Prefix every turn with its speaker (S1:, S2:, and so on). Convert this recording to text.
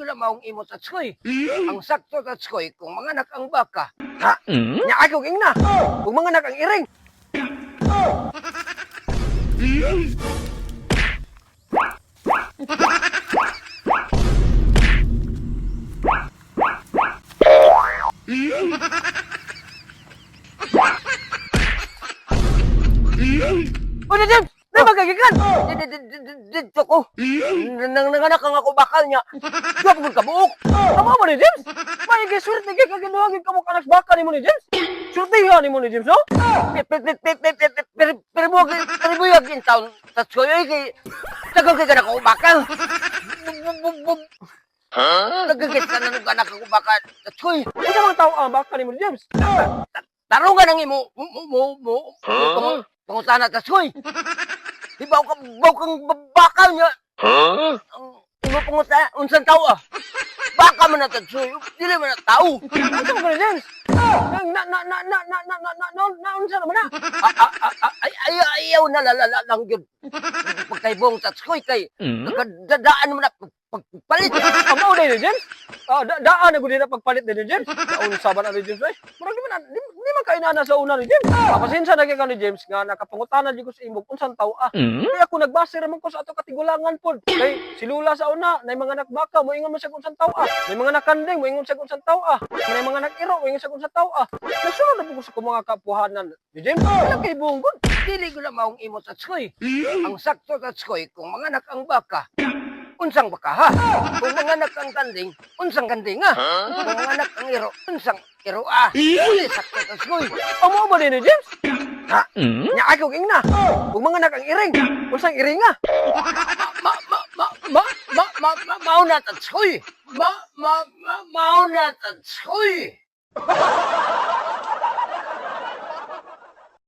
S1: ko na maong imo sa tsoy. Ang sakto sa tsoy kung mga anak ang baka. Ha? Nya ako king na. Kung mga anak ang iring. O na James! Na magagikan! Dito ko! Nanganak ang ako bakal niya! Diba pagod ka buok! Tama mo ni James! May swerte kay kagaduhagin ka mo kanak bakal ni mo ni James! Swertihan ni mo ni James, no? Pero buyagin taon sa tsoyoy kay tagal kay kanak ako bakal! Nagagit ka na nung kanak ako bakal sa tsoy!
S2: Ano mga tao ang bakal ni mo ni James?
S1: Tarong ka nang imo pangutana sa tsoy! Ibaw kang bakal niya. Imo panguta, unsan tao ah. Baka man na tagsoy, dili man na tao.
S2: Ano mo ni James? Unsa naman na?
S1: Ayaw na lang yun. Pagkaibong tagsoy kay, dadaan mo na pagpalit.
S2: Amo ni James? Daan na gud na pagpalit ni James. Unsa ba na ni James? Murag di man kainana sa una ni James. Pasensya na kay ni James nga nakapangutanan di ko sa imong unsan tao ah. Kaya ako nagbase ra man ko sa ato katigulangan pod. Kay si Lula sa una, nay mga nakbaka mo ingon man siya unsan tao ah. May mga nakanding mo ingon siya unsan tao ah. May mga nakiro mo ingon siya unsan tao ah. Nasunod na po ko sa mga kapuhanan ni James. Wala kay bungon.
S1: Dili ko na maong imo sa tsoy. Ang sakto sa tsoy kung mga anak ang baka. Unsang baka ha? Kung mga anak ang kanding, unsang kanding ha? Kung mga anak ang iro, unsang iro ah. Dili sakto sa tsoy.
S2: Amo ba ni James?
S1: Ha? Nya ako king na. Kung mga anak ang iring, unsang iring ha? Mauna ta tsoy. Mauna ta tsoy.